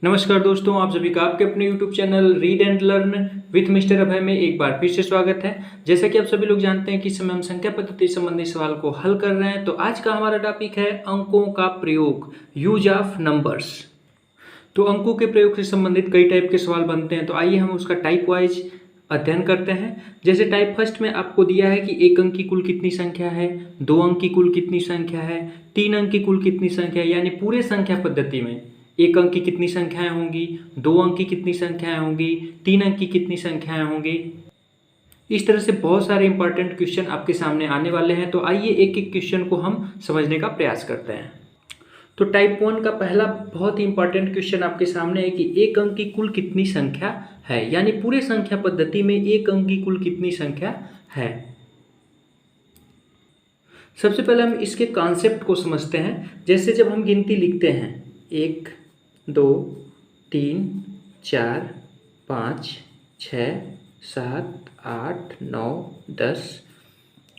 नमस्कार दोस्तों, आप सभी का आपके अपने YouTube channel read and learn with mister Abhay में एक बार फिर से स्वागत है। जैसा कि आप सभी लोग जानते हैं कि इस समय हम संख्या पद्धति संबंधी सवाल को हल कर रहे हैं। तो आज का हमारा टॉपिक है अंकों का प्रयोग, यूज ऑफ नंबर्स। तो अंकों के प्रयोग से संबंधित कई टाइप के सवाल बनते हैं, तो आइए हम उसका टाइप वाइज अध्ययन करते हैं। जैसे टाइप फर्स्ट में आपको दिया है कि एक अंक की कुल कितनी संख्या है, दो अंक की कुल कितनी संख्या है, तीन अंक की कुल कितनी संख्या है, यानी पूरे संख्या पद्धति में एक अंक की कितनी संख्याएं होंगी, दो अंक की कितनी संख्याएं होंगी, तीन अंक की कितनी संख्याएं होंगी। इस तरह से बहुत सारे इंपॉर्टेंट क्वेश्चन आपके सामने आने वाले हैं। तो आइए एक एक क्वेश्चन को हम समझने का प्रयास करते हैं। तो टाइप 1 का पहला बहुत ही इंपॉर्टेंट क्वेश्चन आपके सामने है कि एक अंक की कुल कितनी संख्या है, यानी पूरे संख्या पद्धति में एक अंक की कुल कितनी संख्या है। सबसे पहले हम इसके कॉन्सेप्ट को समझते हैं। जैसे जब हम गिनती लिखते हैं 1 2 3 4 5 6 7 8 9 10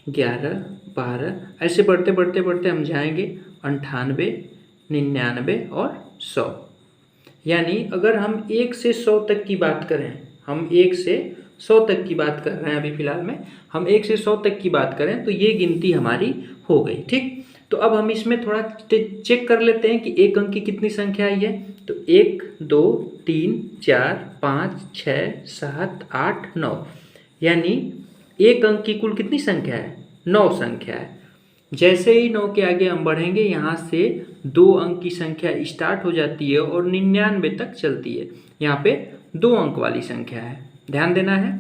11 12 ऐसे बढ़ते बढ़ते बढ़ते हम जाएंगे 98 99 और 100। यानी अगर हम 1 से 100 तक की बात करें, हम 1 से 100 तक की बात कर रहे हैं अभी फिलहाल में, हम 1 से 100 तक की बात करें तो ये गिनती हमारी हो गई। ठीक, तो अब हम इसमें थोड़ा चेक कर लेते हैं कि एक अंक की कितनी संख्या आई है। तो 1 2 3 4 5 6 7 8 9, यानी एक अंक की कुल कितनी संख्या है, 9 संख्या है। जैसे ही 9 के आगे हम बढ़ेंगे, यहाँ से 2 अंक की संख्या स्टार्ट हो जाती है और 99 तक चलती है। यहाँ पे 2 अंक वाली संख्या है, ध्यान देना है।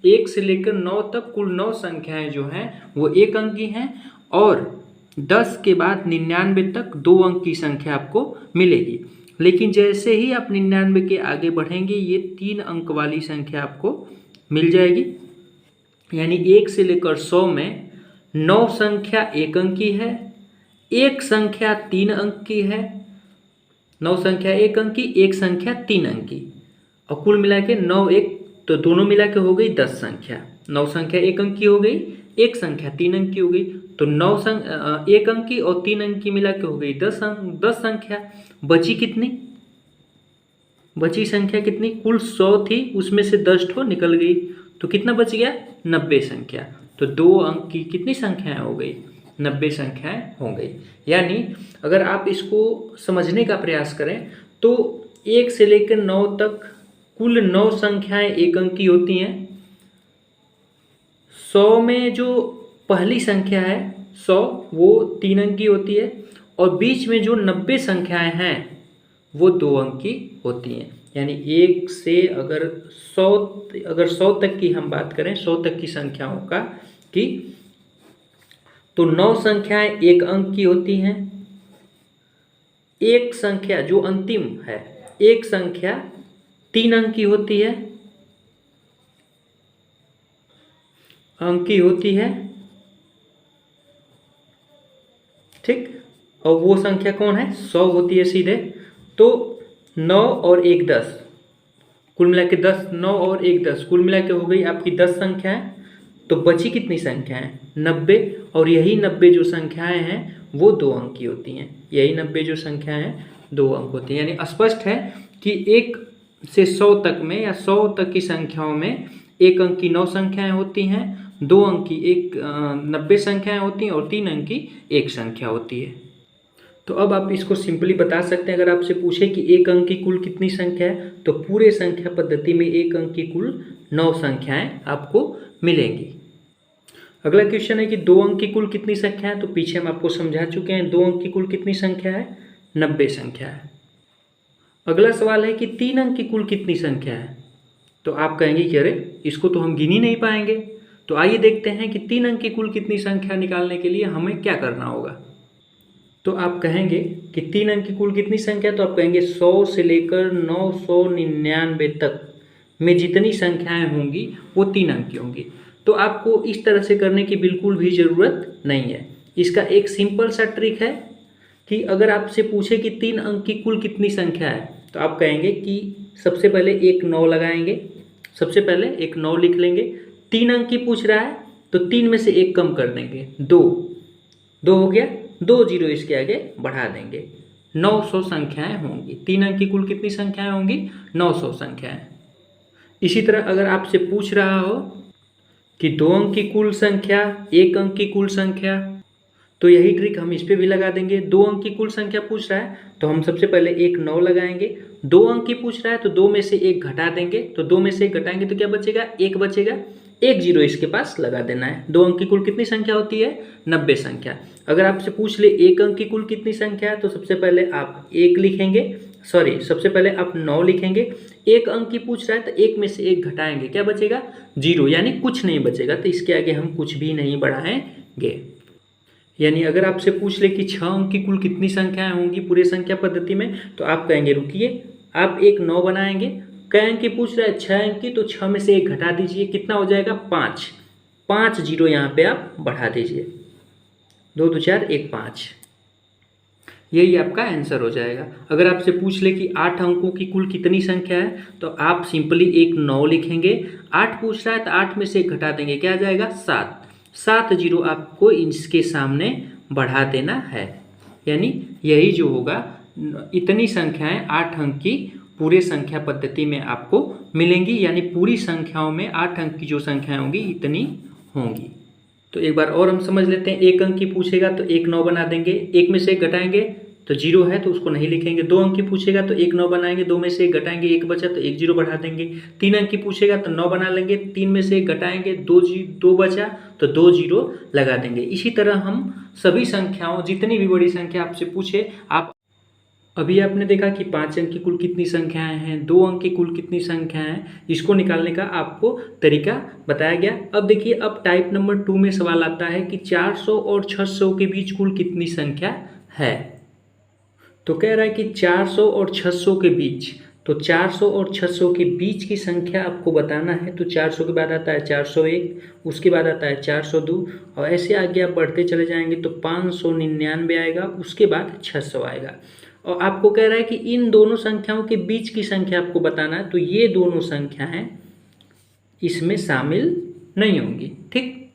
1 से लेकर 9 तक कुल 9 संख्याएं जो हैं वो एक अंक की हैं, और 10 के बाद 99 तक 2 अंक की संख्या आपको मिलेगी। लेकिन जैसे ही आप 99 के आगे बढ़ेंगे, ये 3 अंक वाली संख्या आपको मिल जाएगी। यानी 1 से लेकर 100 में 9 संख्या एक अंक की है, एक संख्या 3 अंक की है। 9 संख्या एक अंक की, एक संख्या 3 अंक की, और कुल मिला के 9 एक, तो दोनों मिला के हो गई 10 संख्या। 9 संख्या एक अंक की हो गई, एक संख्या 3 अंक की हो गई, तो 9 एक अंक की और 3 अंक की मिला के हो गई 10 संख्या। बची कितनी, बची संख्या कितनी, कुल 100 थी, उसमें से 10 ठो निकल गई, तो कितना बच गया, 90 संख्या। तो 2 अंक की कितनी संख्याएं हो गई, 90 संख्याएं हो गई। यानी अगर आप इसको समझने का प्रयास करें तो 1 से लेकर 9 तक कुल 9 संख्याएं एक अंक की होती हैं। 100 में जो पहली संख्या है 100, वो 3 अंक की होती है, और बीच में जो 90 संख्याएं हैं वो 2 अंक की होती हैं। यानी 1 से अगर 100 तक की हम बात करें, 100 तक की संख्याओं का की, तो 9 संख्याएं एक अंक की होती हैं। एक संख्या जो अंतिम है, एक संख्या 3 अंक की होती है, अंक की होती है। ठीक, और वो संख्या कौन है, 100 होती है सीधे। तो 9 और 1 10, कुल मिला के 10, 9 और 1 10, कुल मिला के हो गई आपकी 10 संख्याएं। तो बची कितनी संख्याएं, 90, और यही 90 जो संख्याएं हैं वो 2 अंक की होती हैं। यही 90 जो संख्याएं हैं 2 अंक होती हैं। यानी स्पष्ट है कि 1 से 100 तक में या 100 तक की संख्याओं में एक अंक की 9 संख्याएं होती हैं, 2 अंक की 90 संख्याएं होती हैं, और 3 अंक की एक संख्या होती है। तो अब आप इसको सिंपली बता सकते हैं। अगर आपसे पूछे कि एक अंक की कुल कितनी संख्या है, तो पूरे संख्या पद्धति में एक अंक की कुल 9 संख्याएं आपको मिलेंगी। अगला क्वेश्चन है कि 2 अंक की कुल कितनी संख्या है। तो पीछे हम आपको समझा चुके हैं 2 अंक की कुल कितनी संख्या है, 90 संख्या है। अगला सवाल है कि 3 अंक की कुल कितनी संख्या है। तो आप कहेंगे कि अरे इसको तो हम गिन ही नहीं पाएंगे। तो आइए देखते हैं कि 3 अंक की कुल कितनी संख्या निकालने के लिए हमें क्या करना होगा। तो आप कहेंगे कि 3 अंक की कुल कितनी संख्या, तो आप कहेंगे 100 से लेकर 999 तक में जितनी संख्याएं होंगी वो 3 अंक की होंगी। तो आपको इस तरह से करने की बिल्कुल भी ज़रूरत नहीं है। इसका एक सिंपल सा ट्रिक है कि अगर आपसे पूछे कि 3 अंक की कुल कितनी संख्या है, तो आप कहेंगे कि सबसे पहले एक 9 लगाएंगे, सबसे पहले एक 9 लिख लेंगे। 3 अंक की पूछ रहा है तो 3 में से एक कम कर देंगे, 2 हो गया, 2 जीरो इसके आगे बढ़ा देंगे, 900 संख्याएं होंगी। 3 अंक की कुल कितनी संख्याएं होंगी? 900 संख्याएं। इसी तरह अगर आपसे पूछ रहा हो कि 2 अंक की कुल संख्या, 1 अंक की कुल संख्या, तो यही ट्रिक हम इस पे भी लगा देंगे। 2 अंक की कुल संख्या पूछ रहा है तो हम सबसे पहले एक 9 लगाएंगे। 2 अंक की पूछ रहा है तो 2 में से 1 घटा देंगे, तो 2 में से 1 घटाएंगे तो क्या बचेगा? 1 बचेगा। 1 जीरो इसके पास लगा देना है। 2 अंक की कुल कितनी संख्या होती है? 90 संख्या। अगर आपसे पूछ ले 1 अंक की कुल कितनी संख्या है, तो सबसे पहले आप 1 लिखेंगे, सबसे पहले आप 9 लिखेंगे। 1 अंक की पूछ रहा है तो 1 में से 1 घटाएंगे, क्या बचेगा? 0, यानी कुछ नहीं बचेगा। तो इसके आगे हम कुछ भी नहीं बढ़ाएंगे। यानी अगर आपसे पूछ ले कि 6 अंक की कुल कितनी संख्याएं होंगी पूरे संख्या पद्धति में, तो आप कहेंगे रुकिए, आप एक 9 बनाएंगे। कै अंक की पूछ रहा है? 6 अंक की, तो 6 में से 1 घटा दीजिए, कितना हो जाएगा? 5। 5 जीरो यहाँ पे आप बढ़ा दीजिए, 2 2 4 1 5, यही आपका आंसर हो जाएगा। अगर आपसे पूछ ले कि 8 अंकों की कुल कितनी संख्या है, तो आप सिंपली एक 9 लिखेंगे। 8 पूछ रहा है तो 8 में से 1 घटा देंगे, क्या आ जाएगा? 7। 7 जीरो आपको इसके सामने बढ़ा देना है। यानी यही जो होगा, इतनी संख्याएं 8 अंक की पूरे संख्या पद्धति में आपको मिलेंगी। यानी पूरी संख्याओं में 8 अंक की जो संख्याएं होंगी इतनी होंगी। तो एक बार और हम समझ लेते हैं। 1 अंक की पूछेगा तो एक 9 बना देंगे, 1 में से 1 घटाएंगे तो 0 है तो उसको नहीं लिखेंगे। 2 अंक की पूछेगा तो एक 9 बनाएंगे, 2 में से 1 घटाएंगे, 1 बचा तो 1 जीरो बढ़ा देंगे। 3 अंक की पूछेगा तो 9 बना लेंगे, 3 में से 1 घटाएंगे, 2 बचा तो 2 जीरो लगा देंगे। इसी तरह हम सभी संख्याओं, जितनी भी बड़ी संख्या आपसे पूछे, आप अभी आपने देखा कि 5 अंक की कुल कितनी संख्याएं हैं, 2 अंक की कुल कितनी संख्याएं हैं, इसको निकालने का आपको तरीका बताया गया। अब देखिए, अब टाइप नंबर 2 में सवाल आता है कि 400 और 600 के बीच कुल कितनी संख्या है। तो कह रहा है कि 400 और 600 के बीच, तो 400 और 600 के बीच की संख्या आपको बताना है। तो 400 के बाद आता है 401, उसके बाद आता है 402, और ऐसे आगे आप बढ़ते चले जाएंगे तो 599 आएगा, उसके बाद 600 आएगा। और आपको कह रहा है कि इन दोनों संख्याओं के बीच की संख्या आपको बताना है, तो ये दोनों संख्याएं इसमें शामिल नहीं होंगी। ठीक,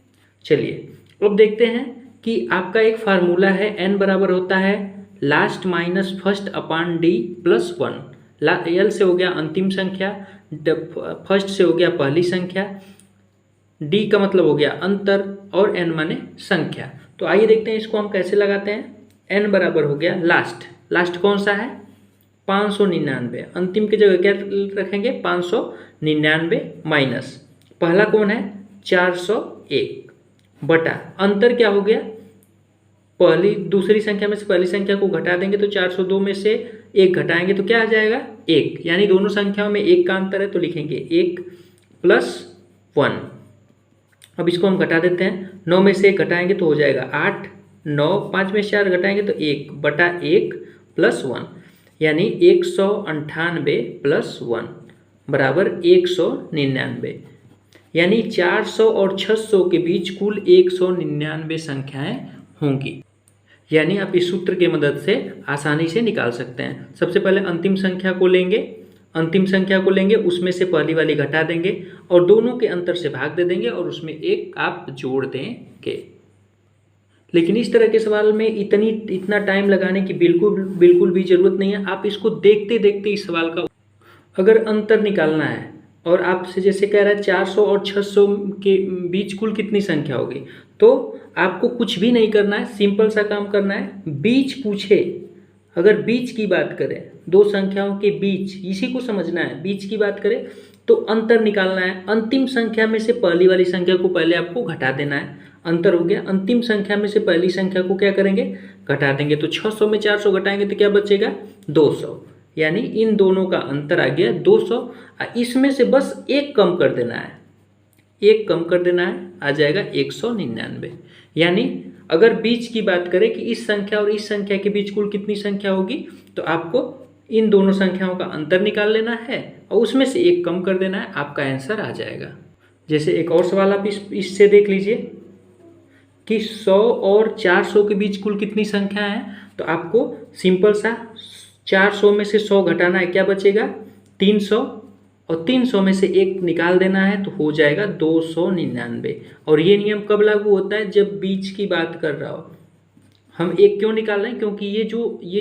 चलिए अब देखते हैं कि आपका एक फार्मूला है, n बराबर होता है लास्ट माइनस फर्स्ट अपान डी प्लस 1। एल से हो गया अंतिम संख्या, फर्स्ट से हो गया पहली संख्या, डी का मतलब हो गया अंतर, और एन माने संख्या। तो आइए देखते हैं इसको हम कैसे लगाते हैं। एन बराबर हो गया लास्ट कौन सा है? 599। अंतिम की जगह क्या रखेंगे? 599 माइनस पहला कौन है? 401 बटा अंतर क्या हो गया? दूसरी संख्या में से पहली संख्या को घटा देंगे तो 402 में से 1 घटाएंगे तो क्या आ जाएगा? 1। यानी दोनों संख्याओं में 1 का अंतर है तो लिखेंगे 1 प्लस 1। अब इसको हम घटा देते हैं। 9 में से 1 घटाएंगे तो हो जाएगा 8, 9, 5 में से 4 घटाएंगे तो 1 बटा 1 प्लस 1, यानी 198 प्लस 1 बराबर 199। यानी 400 और 600 के बीच कुल 199 संख्याएं होंगी। यानी आप इस सूत्र की मदद से आसानी से निकाल सकते हैं। सबसे पहले अंतिम संख्या को लेंगे, उसमें से पहली वाली घटा देंगे और दोनों के अंतर से भाग दे देंगे और उसमें 1 आप जोड़ देंगे। लेकिन इस तरह के सवाल में इतना टाइम लगाने की बिल्कुल भी ज़रूरत नहीं है। आप इसको देखते देखते इस सवाल का अगर अंतर निकालना है, और आपसे जैसे कह रहा है 400 और 600 के बीच कुल कितनी संख्या होगी, तो आपको कुछ भी नहीं करना है, सिंपल सा काम करना है। बीच पूछे, अगर बीच की बात करें, दो संख्याओं के बीच, इसी को समझना है। बीच की बात करें तो अंतर निकालना है। अंतिम संख्या में से पहली वाली संख्या को पहले आपको घटा देना है, अंतर हो गया। अंतिम संख्या में से पहली संख्या को क्या करेंगे? घटा देंगे। तो 600 में 400 घटाएंगे तो क्या बचेगा? 200। यानी इन दोनों का अंतर आ गया 200। इसमें से बस 1 कम कर देना है, 1 कम कर देना है, आ जाएगा 199। यानी अगर बीच की बात करें कि इस संख्या और इस संख्या के बीच कुल कितनी संख्या होगी, तो आपको इन दोनों संख्याओं का अंतर निकाल लेना है और उसमें से 1 कम कर देना है, आपका आंसर आ जाएगा। जैसे एक और सवाल आप इससे देख लीजिए कि 100 और 400 के बीच कुल कितनी संख्या है। तो आपको सिंपल सा 400 में से 100 घटाना है, क्या बचेगा? 300, और 300 में से 1 निकाल देना है तो हो जाएगा 299। और ये नियम कब लागू होता है? जब बीच की बात कर रहा हो। हम एक क्यों निकाल रहे हैं, क्योंकि ये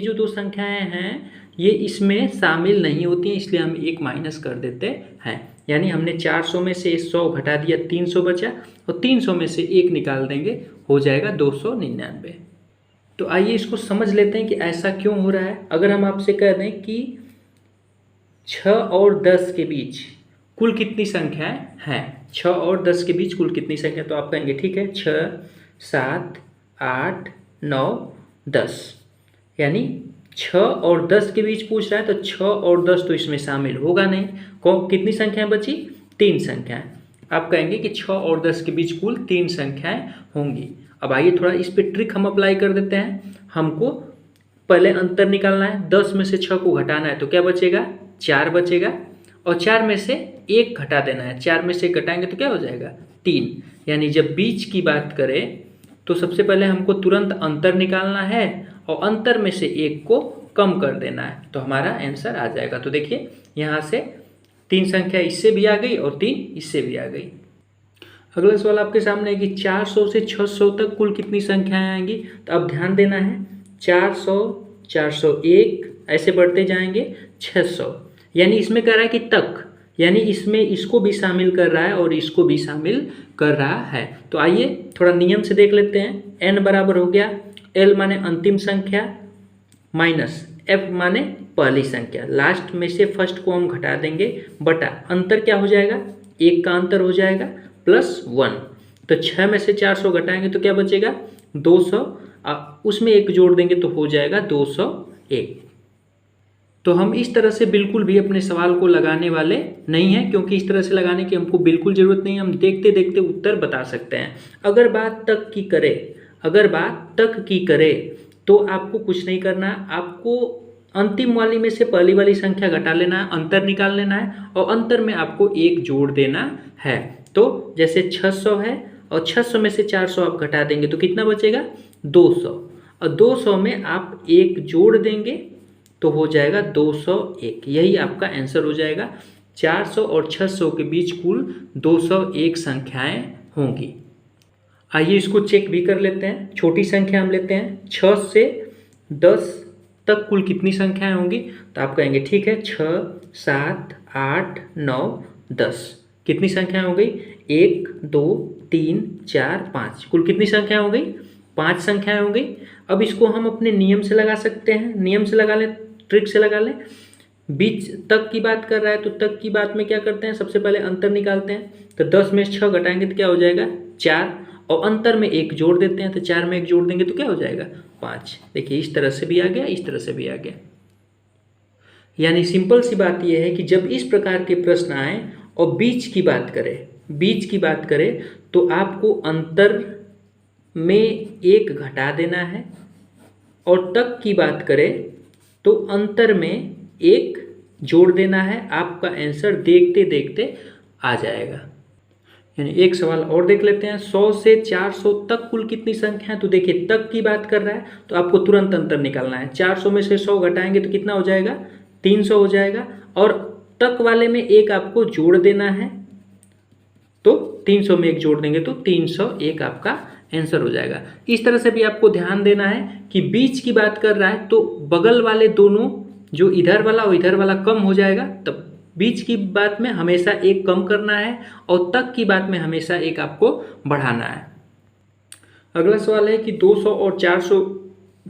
जो दो संख्याएं हैं ये इसमें शामिल नहीं होती हैं, इसलिए हम एक माइनस कर देते हैं। यानी हमने 400 में से 100 घटा दिया, 300 बचा, और 300 में से एक निकाल देंगे, हो जाएगा 299। तो आइए इसको समझ लेते हैं कि ऐसा क्यों हो रहा है। अगर हम आपसे कह दें कि 6 और 10 के बीच कुल कितनी संख्याएं हैं, 6 और 10 के बीच कुल कितनी संख्या, तो आप कहेंगे ठीक है 6, 7, 8, 9, 10। यानी 6 और 10 के बीच पूछ रहा है, तो 6 और 10 तो इसमें शामिल होगा नहीं। कितनी संख्याएं बची, 3 संख्याएं। आप कहेंगे कि 6 और 10 के बीच कुल 3 संख्याएं होंगी। अब आइए थोड़ा इस पे ट्रिक हम अप्लाई कर देते हैं। हमको पहले अंतर निकालना है, 10 में से 6 को घटाना है, तो क्या बचेगा, 4 बचेगा, और 4 में से 1 घटा देना है, 4 में से 1 घटाएंगे तो क्या हो जाएगा, 3। यानी जब बीच की बात करें तो सबसे पहले हमको तुरंत अंतर निकालना है और अंतर में से 1 को कम कर देना है, तो हमारा आंसर आ जाएगा। तो देखिए यहाँ से 3 संख्या इससे भी आ गई और 3 इससे भी आ गई। अगला सवाल आपके सामने है कि 400 से 600 तक कुल कितनी संख्याएं आएंगी। तो अब ध्यान देना है, 400, 401 ऐसे बढ़ते जाएंगे 600, यानी इसमें कह रहा है कि तक, यानी इसमें इसको भी शामिल कर रहा है और इसको भी शामिल कर रहा है। तो आइए थोड़ा नियम से देख लेते हैं। n बराबर हो गया l माने अंतिम संख्या माइनस f माने पहली संख्या, लास्ट में से फर्स्ट को हम घटा देंगे, बटा अंतर क्या हो जाएगा, 1 का अंतर हो जाएगा प्लस 1। तो 6 में से 400 घटाएंगे तो क्या बचेगा, 200, उसमें 1 जोड़ देंगे तो हो जाएगा 201। तो हम इस तरह से बिल्कुल भी अपने सवाल को लगाने वाले नहीं हैं, क्योंकि इस तरह से लगाने की हमको बिल्कुल ज़रूरत नहीं है, हम देखते देखते उत्तर बता सकते हैं। अगर बात तक की करे तो आपको कुछ नहीं करना, आपको अंतिम वाली में से पहली वाली संख्या घटा लेना है, अंतर निकाल लेना है, और अंतर में आपको 1 जोड़ देना है। तो जैसे 600 है और 600 में से 400 आप घटा देंगे तो कितना बचेगा, 200, और 200 में आप 1 जोड़ देंगे तो हो जाएगा 201। यही आपका आंसर हो जाएगा। 400 और 600 के बीच कुल 201 संख्याएं होंगी। आइए इसको चेक भी कर लेते हैं। छोटी संख्या हम लेते हैं, 6 से 10 तक कुल कितनी संख्याएं होंगी। तो आप कहेंगे ठीक है 6, 7, 8, 9, 10 कितनी संख्याएं हो गई, 1, 2, 3, 4, 5 कुल कितनी संख्या हो गई, 5 संख्याएं हो गई। अब इसको हम अपने नियम से लगा सकते हैं, नियम से लगा लें, ट्रिक से लगा लें। बीच तक की बात कर रहा है तो तक की बात में क्या करते हैं, सबसे पहले अंतर निकालते हैं। तो 10 में 6 घटाएंगे तो क्या हो जाएगा, 4, और अंतर में 1 जोड़ देते हैं, तो 4 में 1 जोड़ देंगे तो क्या हो जाएगा, 5। देखिए इस तरह से भी आ गया, इस तरह से भी आ गया। यानी सिंपल सी बात यह है कि जब इस प्रकार के प्रश्न आए और बीच की बात करें तो आपको अंतर में 1 घटा देना है, और तक की बात करें तो अंतर में 1 जोड़ देना है। आपका आंसर देखते देखते आ जाएगा। यानी एक सवाल और देख लेते हैं, 100 से 400 तक कुल कितनी संख्या है। तो देखिए तक की बात कर रहा है तो आपको तुरंत अंतर निकालना है। 400 में से 100 घटाएंगे तो कितना हो जाएगा, 300 हो जाएगा, और तक वाले में 1 आपको जोड़ देना है, तो 300 में 1 जोड़ देंगे तो 301 आपका आंसर हो जाएगा। इस तरह से भी आपको ध्यान देना है कि बीच की बात कर रहा है तो बगल वाले दोनों, जो इधर वाला और इधर वाला कम हो जाएगा, तब बीच की बात में हमेशा 1 कम करना है, और तक की बात में हमेशा 1 आपको बढ़ाना है। अगला सवाल है कि 200 और 400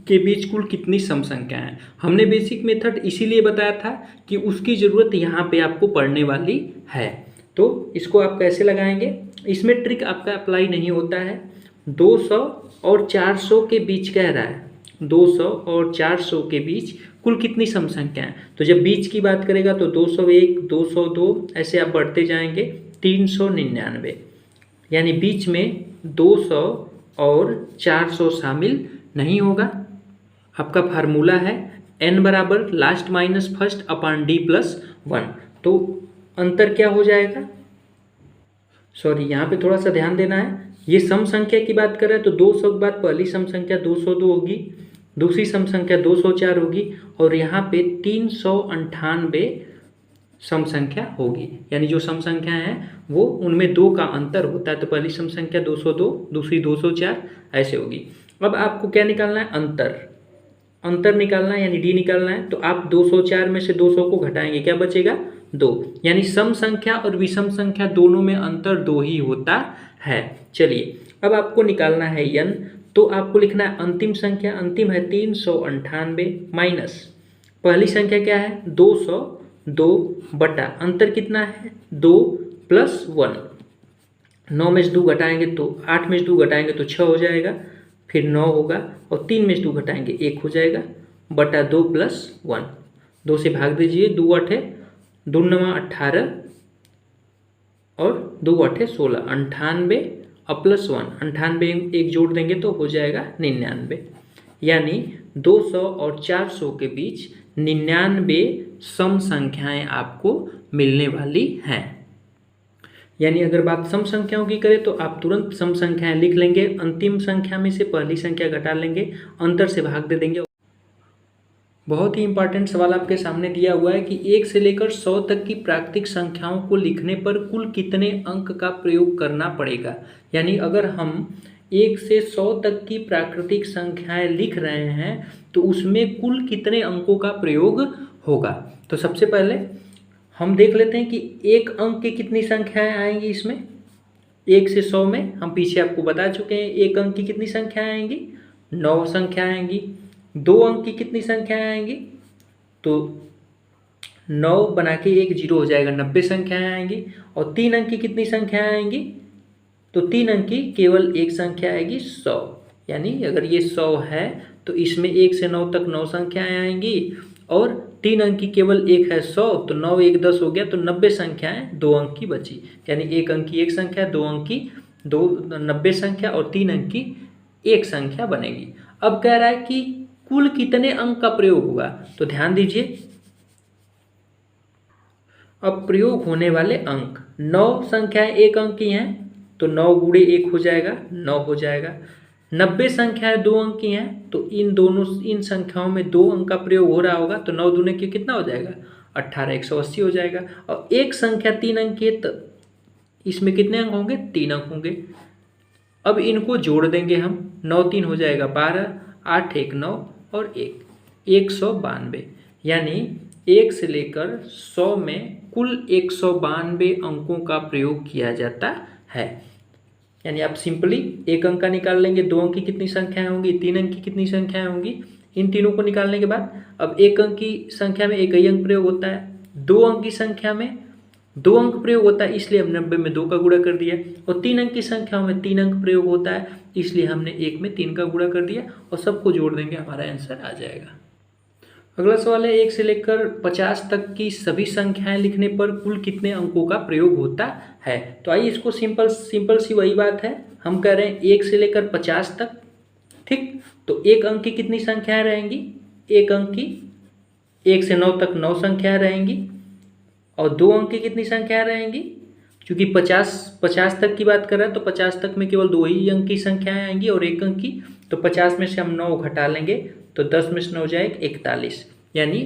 के बीच कुल कितनी सम संख्याएं हैं। हमने बेसिक मेथड इसीलिए बताया था कि उसकी ज़रूरत यहाँ पे आपको पड़ने वाली है। तो इसको आप कैसे लगाएंगे, इसमें ट्रिक आपका अप्लाई नहीं होता है। 200 और 400 के बीच कह रहा है, 200 और 400 के बीच कुल कितनी सम संख्याएं। तो जब बीच की बात करेगा तो 201, 202 ऐसे आप बढ़ते जाएंगे 399, यानी बीच में 200 और 400 शामिल नहीं होगा। आपका फार्मूला है n बराबर last minus first upon d plus 1। तो अंतर क्या हो जाएगा, सॉरी यहाँ पे थोड़ा सा ध्यान देना है। ये सम संख्या की बात कर रहे हैं तो 200 के बाद पहली सम संख्या 202 होगी, दूसरी सम संख्या 204 होगी, और यहाँ पे 398 सम संख्या होगी। यानी जो सम संख्या हैं वो उनमें 2 का अंतर होता है, तो पहली सम संख्या 202, दूसरी 204 ऐसे होगी। अब आपको क्या निकालना है, अंतर निकालना है, यानी डी निकालना है। तो आप 204 में से 200 को घटाएंगे, क्या बचेगा, 2। यानी सम संख्या और विषम संख्या दोनों में अंतर 2 ही होता है। चलिए अब आपको निकालना है n, तो आपको लिखना है अंतिम संख्या, अंतिम है 398 माइनस पहली संख्या क्या है 202 बटा अंतर कितना है 2 प्लस 1। 9 में से 2 घटाएंगे तो 8 में से 2 घटाएंगे तो 6 हो जाएगा, फिर 9 होगा और 3 में से 2 घटाएंगे 1 हो जाएगा, बटा 2 प्लस 1। 2 से भाग दीजिए, 2 8 2 9 18 और 2 8 16, 98 और प्लस 1, 98 एक जोड़ देंगे तो हो जाएगा 99। यानी 200 और 400 के बीच 99 सम संख्याएं आपको मिलने वाली हैं। यानी अगर बात सम संख्याओं की करें तो आप तुरंत सम संख्याएं लिख लेंगे, अंतिम संख्या में से पहली संख्या घटा लेंगे, अंतर से भाग दे देंगे। बहुत ही इंपॉर्टेंट सवाल आपके सामने दिया हुआ है कि 1 से लेकर 100 तक की प्राकृतिक संख्याओं को लिखने पर कुल कितने अंक का प्रयोग करना पड़ेगा। यानी अगर हम 1 से 100 तक की प्राकृतिक संख्याएं लिख रहे हैं तो उसमें कुल कितने अंकों का प्रयोग होगा। तो सबसे पहले हम देख लेते हैं कि एक अंक की कितनी संख्याएं आएंगी इसमें। 1 से 100 में हम पीछे आपको बता चुके हैं, एक अंक की कितनी संख्याएं आएंगी, 9 संख्याएं आएंगी। 2 अंक की कितनी संख्याएं आएंगी, तो 9 बना के 1 0 हो जाएगा, 90 संख्याएं आएंगी। और 3 अंक की कितनी संख्याएं आएंगी, तो 3 अंक की केवल एक संख्या आएगी 100। यानी अगर ये 100 है तो इसमें 1 से 9 तक 9 संख्याएं आएंगी और 3 अंक की केवल एक है 100, तो 9 1 10 हो गया, तो 90 संख्याएं 2 अंक की बची। यानी 1 अंक की एक संख्या, 2 अंक की 90 संख्या और 3 अंक की एक संख्या बनेगी। अब कह रहा है कि कुल कितने अंक का प्रयोग होगा, तो ध्यान दीजिए। अब प्रयोग होने वाले अंक, 9 संख्याएं एक अंक की हैं तो 9 गुणे 1 हो जाएगा, 9 हो जाएगा। 90 संख्याएं 2 अंक की हैं तो इन संख्याओं में 2 अंक का प्रयोग हो रहा होगा, तो 9 दूने के कितना हो जाएगा 18, 180 हो जाएगा। और एक संख्या 3 अंक की है तो इसमें कितने अंक होंगे, 3 अंक होंगे। अब इनको जोड़ देंगे हम, 9 3 हो जाएगा 12, 8 1 9 और 1 192। यानी 1 से लेकर 100 में कुल 192 अंकों का प्रयोग किया जाता है। यानी आप सिंपली एक अंक का निकाल लेंगे, 2 अंक की कितनी संख्याएं होंगी, 3 अंक की कितनी संख्याएं होंगी, इन तीनों को निकालने के बाद अब एक अंक की संख्या में एक ही अंक प्रयोग होता है, 2 अंक की संख्या में 2 अंक प्रयोग होता है, इसलिए हम 90 में 2 का गुणा कर दिया। और 3 अंक की संख्याओं में 3 अंक प्रयोग होता है, इसलिए हमने 1 में 3 का गुणा कर दिया और सबको जोड़ देंगे, हमारा आंसर आ जाएगा। अगला सवाल है 1 से लेकर 50 तक की सभी संख्याएं लिखने पर कुल कितने अंकों का प्रयोग होता है। तो आइए इसको सिंपल सी वही बात है, हम कह रहे हैं 1 से लेकर 50 तक, ठीक। तो एक अंक की कितनी संख्याएं रहेंगी, एक अंक की 1 से 9 तक 9 संख्याएं रहेंगी और 2 अंक की कितनी संख्याएं रहेंगी, क्योंकि 50 तक की बात कर रहे हैं तो 50 तक में केवल 2 ही अंक की संख्याएं आएंगी और एक अंक की, तो 50 में से हम 9 घटा लेंगे तो 10 में से 9 जाएगा 41। यानी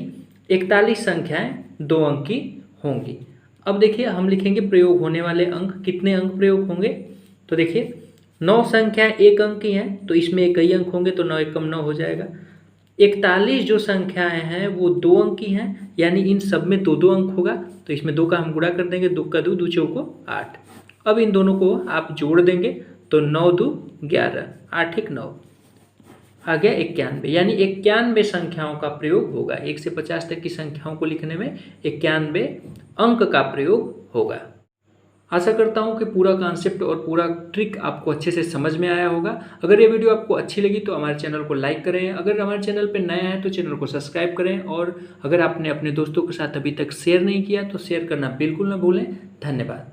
41 संख्याएं 2 अंक की होंगी। अब देखिए हम लिखेंगे प्रयोग होने वाले अंक, कितने अंक प्रयोग होंगे। तो देखिए 9 संख्याएं एक अंक की हैं तो इसमें एक ही अंक होंगे, तो 9 एकम 9 हो जाएगा। 41 जो संख्याएं हैं वो 2 अंक की हैं, यानी इन सब में 2 2 अंक होगा, तो इसमें 2 का हम गुणा कर देंगे, 2 का 2 2 चौको 8। अब इन दोनों को आप जोड़ देंगे तो 9 2 11, 8 1 9, आ गया 91। यानी 91 संख्याओं का प्रयोग होगा। 1 से 50 तक की संख्याओं को लिखने में 91 अंक का प्रयोग होगा। आशा करता हूं कि पूरा कॉन्सेप्ट और पूरा ट्रिक आपको अच्छे से समझ में आया होगा। अगर ये वीडियो आपको अच्छी लगी तो हमारे चैनल को लाइक करें, अगर हमारे चैनल पर नया है तो चैनल को सब्सक्राइब करें, और अगर आपने अपने दोस्तों के साथ अभी तक शेयर नहीं किया तो शेयर करना बिल्कुल ना भूलें। धन्यवाद।